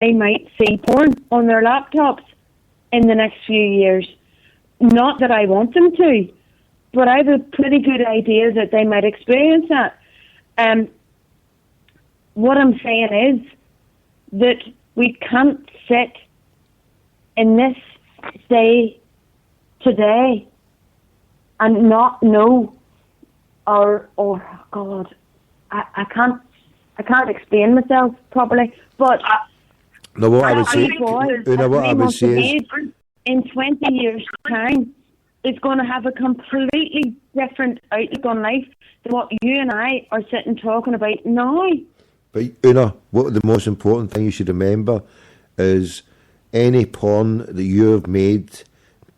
they might see porn on their laptops in the next few years. Not that I want them to, but I have a pretty good idea that they might experience that. What I'm saying is that we can't sit in this day today and not know, or God, I can't explain myself properly, but no, what I would say, what I would say is, in 20 years' time, is going to have a completely different outlook on life than what you and I are sitting talking about now. But Una, what the most important thing you should remember is any porn that you have made,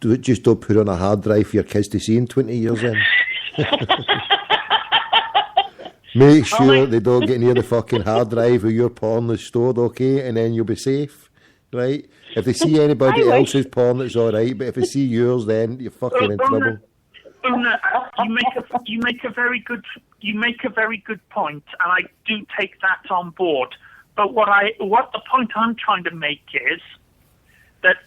just don't put it on a hard drive for your kids to see in 20 years in. Make sure they don't get near the fucking hard drive where your porn is stored, okay? And then you'll be safe, right? If they see anybody else's porn, it's all right. But if they see yours, then you're fucking in trouble. Una, you make a very good point, and I do take that on board. But what the point I'm trying to make is that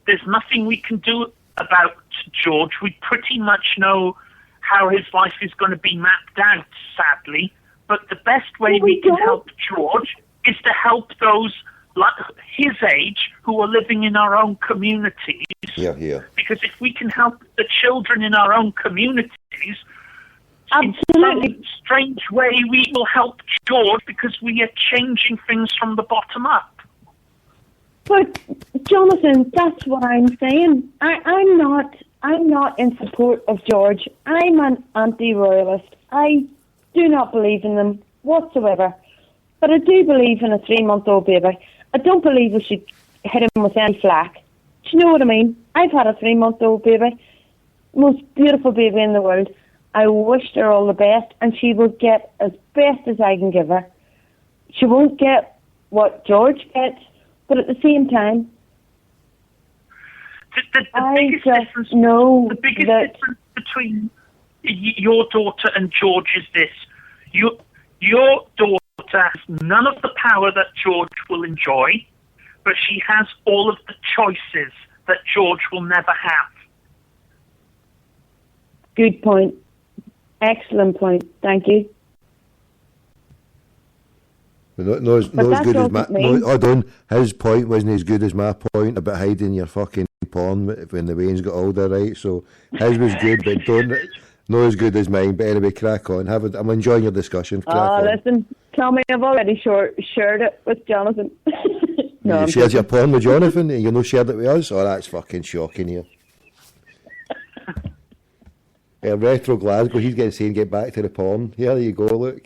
there's nothing we can do about George. We pretty much know how his life is going to be mapped out, sadly. But the best way we can help George is to help those like his age who are living in our own communities. Yeah. Because if we can help the children in our own communities, absolutely, in some strange way we will help George because we are changing things from the bottom up. But Jonathan, that's what I'm saying. I'm not in support of George. I'm an anti-royalist. I do not believe in them whatsoever. But I do believe in a 3-month-old baby. I don't believe we should hit him with any flack. Do you know what I mean? I've had a 3-month-old baby. Most beautiful baby in the world. I wished her all the best, and she will get as best as I can give her. She won't get what George gets, but at the same time, the biggest difference between your daughter and George is this. Your daughter has none of the power that George will enjoy, but she has all of the choices that George will never have. Good point. Excellent point. Thank you. No, as good as his point wasn't as good as my point about hiding your fucking porn when the Wayne's got older, right? So his was good, but not as good as mine. But anyway, crack on. I'm enjoying your discussion. Listen, tell me, I've already shared it with Jonathan. No, you shared your porn with Jonathan, and you're not shared it with us? Oh, that's fucking shocking here. Retro Glasgow, he's getting saying get back to the porn. Here you go, look.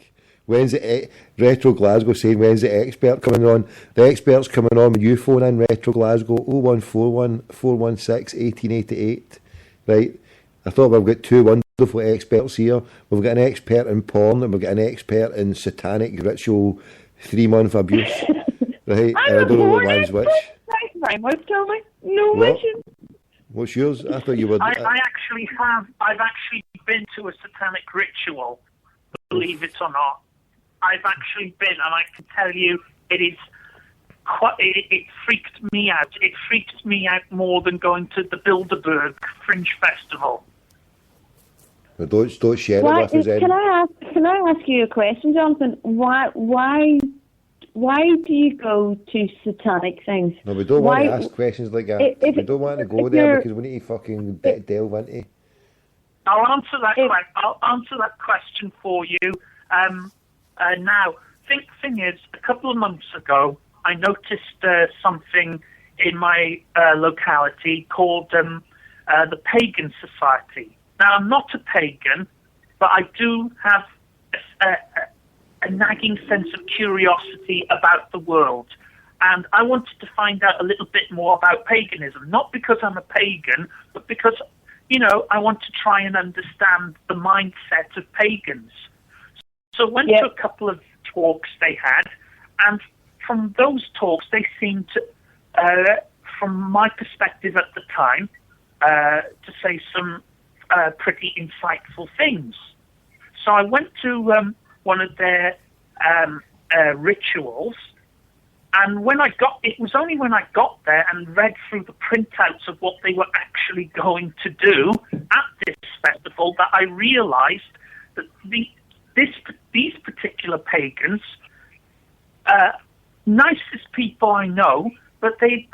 When's the Retro Glasgow saying when's the expert coming on? The expert's coming on when you phone in, Retro Glasgow 0141 416 1888. Right? I thought we've got two wonderful experts here. We've got an expert in porn and we've got an expert in satanic ritual 3-month abuse. Right? And I don't know what one's which. Thank you very much, Tommy. No wishes. What's yours? I thought you were. I've actually been to a satanic ritual, believe it or not. I've actually been, and I can tell you, it freaked me out. It freaked me out more than going to the Bilderberg Fringe Festival. But don't share it with us. Can I ask you a question, Jonathan? Why do you go to satanic things? No, we don't want to ask questions like that. We don't want to go there because we need to fucking delve into. I'll answer that question for you. Now, thing is, a couple of months ago, I noticed something in my locality called the Pagan Society. Now, I'm not a pagan, but I do have a nagging sense of curiosity about the world. And I wanted to find out a little bit more about paganism, not because I'm a pagan, but because, I want to try and understand the mindset of pagans. So I went to a couple of talks they had, and from those talks, they seemed to, from my perspective at the time, to say some pretty insightful things. So I went to one of their rituals, And it was only when I got there and read through the printouts of what they were actually going to do at this festival that I realized that these particular pagans, nicest people I know, but they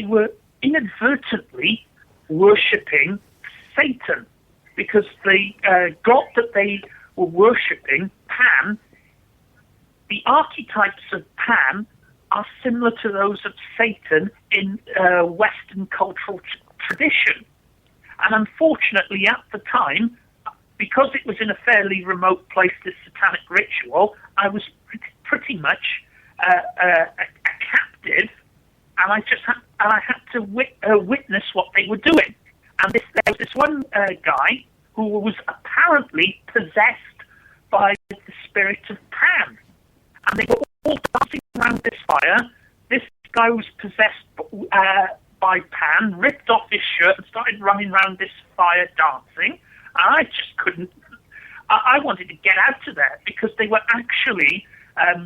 were inadvertently worshipping Satan, because the god that they were worshipping, Pan, the archetypes of Pan are similar to those of Satan in Western cultural tradition. And unfortunately, at the time, because it was in a fairly remote place, this satanic ritual, I was pretty much a captive, and I had to witness what they were doing. And there was this one guy who was apparently possessed by the spirit of Pan. And they were all dancing around this fire. This guy was possessed by Pan, ripped off his shirt and started running around this fire dancing. And I just couldn't... I wanted to get out of there, because they were actually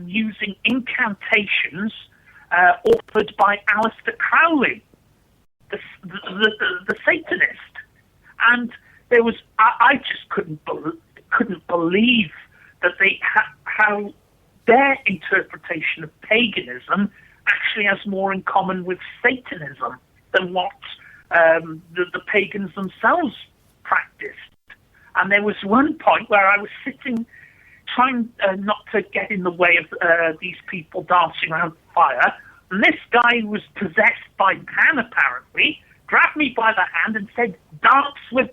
using incantations authored by Aleister Crowley, the Satanist. And there was... I just couldn't believe that how their interpretation of paganism actually has more in common with Satanism than what the pagans themselves practiced. And there was one point where I was sitting, trying not to get in the way of these people dancing around the fire, and this guy who was possessed by Pan, apparently, grabbed me by the hand and said, "Dance with..."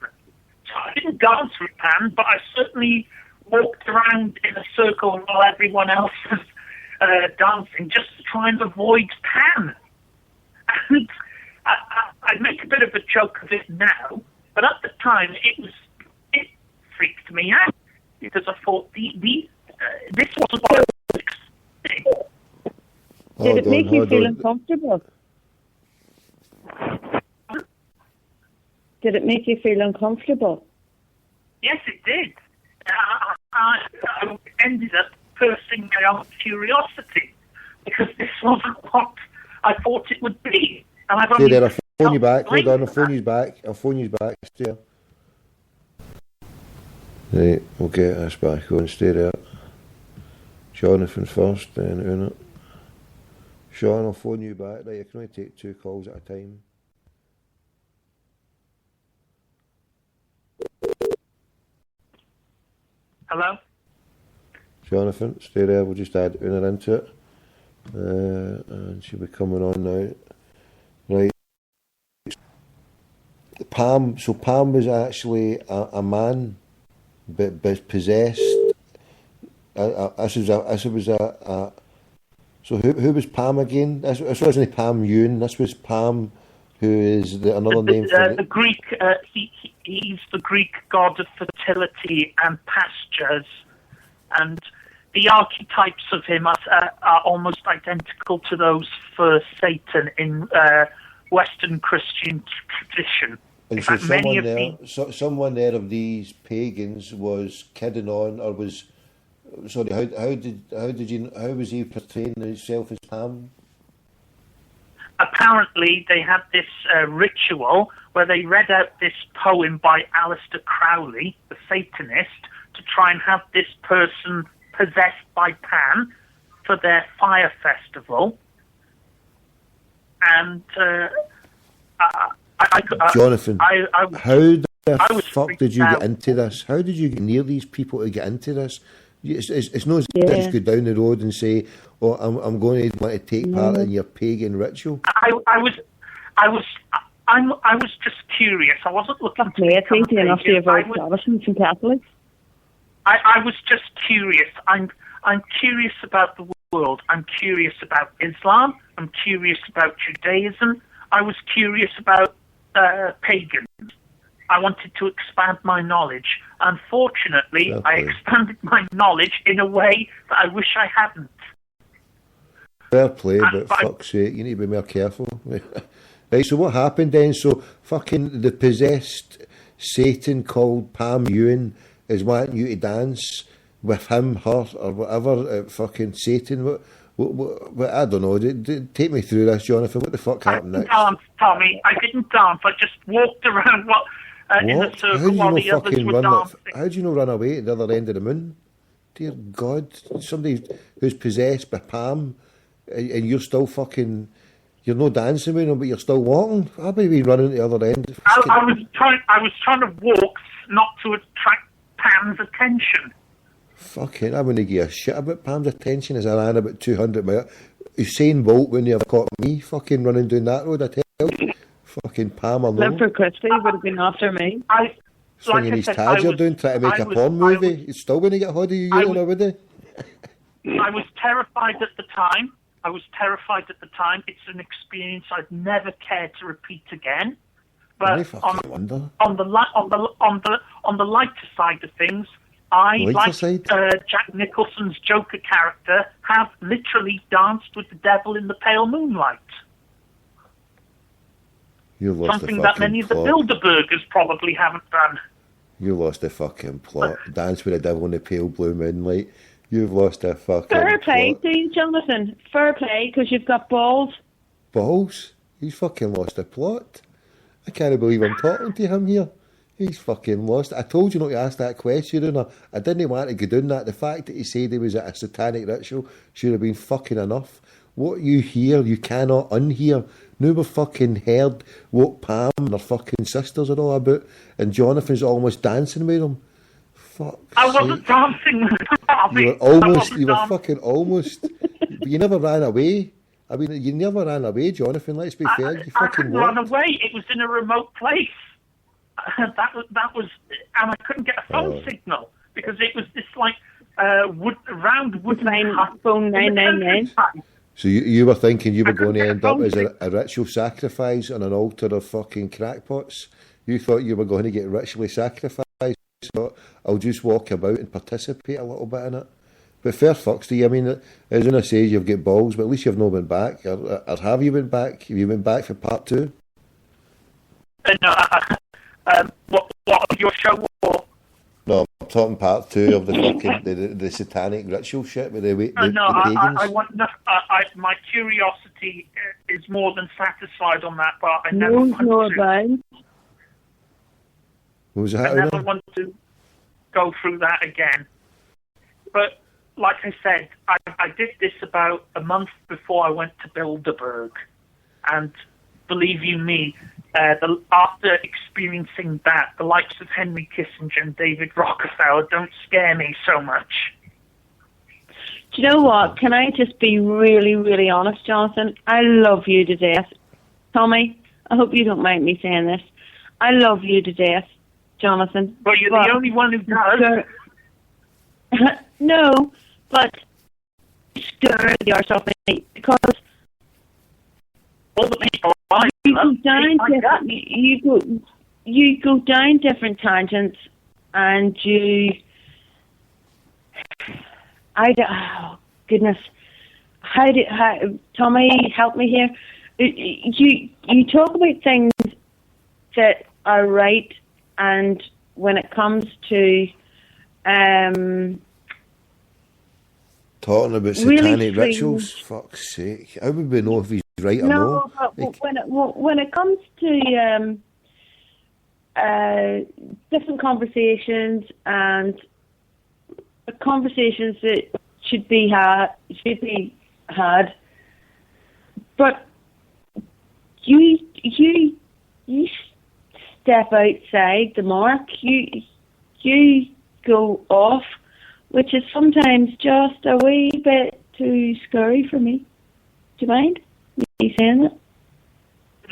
So I didn't dance with Pan, but I certainly walked around in a circle while everyone else was dancing, just to try and avoid Pan. And I make a bit of a joke of it now, but at the time it freaked me out, because I thought this wasn't what I was expecting. Did it make you feel uncomfortable? Did it make you feel uncomfortable? Yes, it did. I ended up pursing my own curiosity, because this wasn't what I thought it would be. And I've only... I'll phone you back. Hold on, I'll phone you back. Stay there. Right, we'll get this back on. Stay there. Jonathan first, then Una. Sean, I'll phone you back. Right, I can only take 2 calls at a time. Hello? Jonathan, stay there. We'll just add Una into it. And she'll be coming on now. Right. Pam was actually a man, but possessed. So who was Pam again? This wasn't Pam Yun. This was Pam, who is another name for it. The Greek. He's the Greek god of fertility and pastures, and the archetypes of him are almost identical to those for Satan in Western Christian tradition. And so someone there of these pagans was kidding on, or was... Sorry, how was he portraying himself as Pam? Apparently, they had this ritual where they read out this poem by Aleister Crowley, the Satanist, to try and have this person possessed by Pan for their fire festival. And Jonathan, how the fuck did you get into this? How did you get near these people to get into this? It's not just go down the road and say, "Oh, I'm going to want to take part in your pagan ritual." I was just curious. I wasn't looking to become enough to avoid Protestants and Catholics. I was just curious. I'm curious about the world. I'm curious about Islam. I'm curious about Judaism. I was curious about pagans. I wanted to expand my knowledge. Unfortunately, I expanded my knowledge in a way that I wish I hadn't. Fair play, but fuck's sake, you need to be more careful. Right, so what happened then? So fucking the possessed Satan called Pam Ewan is wanting you to dance with him, her, or whatever, fucking Satan. What, I don't know. Take me through this, Jonathan. What the fuck happened next? Dance, Tommy. I didn't dance. I just walked around in a circle while the others were dancing. How do you not run away at the other end of the moon? Dear God, somebody who's possessed by Pam, and you're still fucking... You're not dancing with him, but you're still walking. How about you running at the other end? I was trying to walk, not to attract Pam's attention. Fucking, I wouldn't give a shit about Pam's attention as I ran about 200 miles. Usain Bolt wouldn't have caught me fucking running down that road, I tell you. Fucking Pam alone. Clifford Christie would have been after me. Swinging his Tadger down, trying to make a porn movie. He's still going to get hold of you, would he? I was terrified at the time. It's an experience I'd never care to repeat again. But on the lighter side of things, I, like Jack Nicholson's Joker character, have literally danced with the devil in the pale moonlight. Something that many of the Bilderbergers probably haven't done. You lost the fucking plot. Dance with the devil in the pale blue moonlight. You've lost a fucking Fair play plot. to you, Jonathan. Fair play, because you've got balls. Balls? He's fucking lost the plot. I can't believe I'm talking to him here. He's fucking lost it. I told you not to ask that question, and I didn't want to go down that. The fact that he said he was at a satanic ritual should have been fucking enough. What you hear, you cannot unhear. Now we've fucking heard what Pam and her fucking sisters are all about, and Jonathan's almost dancing with them. Fuck. I wasn't dancing. You were fucking almost. But you never ran away. I mean, you never ran away, Jonathan. Let's be fair. You fucking ran away. It was in a remote place. That was, and I couldn't get a phone signal because it was this like round wooden phone 999. So you were thinking you were going to end up as a ritual sacrifice on an altar of fucking crackpots? You thought you were going to get ritually sacrificed? So I'll just walk about and participate a little bit in it. But fair fucks to you. I mean, as Una says, you've got balls, but at least you've not been back. Or have you been back? Have you been back for part 2? No. What of your show? Or? No, I'm talking part 2 of the fucking the satanic ritual shit with the pagans. I want. My curiosity is more than satisfied on that, but I never want to. What was that? I never want to go through that again. But like I said, I did this about a month before I went to Bilderberg, and believe you me, after experiencing that, the likes of Henry Kissinger and David Rockefeller don't scare me so much. Do you know what? Can I just be really, really honest, Jonathan? I love you to death. Tommy, I hope you don't mind me saying this. I love you to death, Jonathan. Well, you're the only one who does. No, but scare the arse off me because all the people you go down different tangents, and oh goodness, how Tommy, help me here. You talk about things that are right, and when it comes to talking about satanic rituals, fuck's sake, how would we know if he's right or no? But when it comes to different conversations and conversations that should be had, but you step outside the mark. You go off, which is sometimes just a wee bit too scary for me. Do you mind me saying that?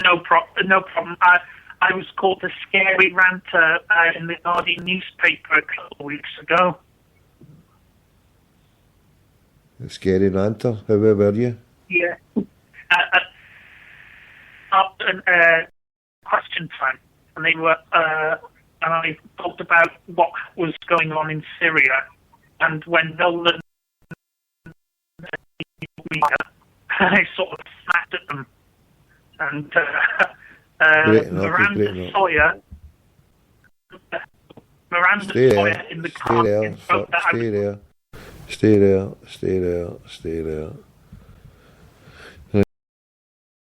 No problem. I was called a scary ranter in the Guardian newspaper a couple of weeks ago. A scary ranter? How were you? Yeah. Question time, and they were, and I talked about what was going on in Syria, and when Nolan, I sort of snapped at them, and Miranda Sawyer in the car. Stay there. Stay there.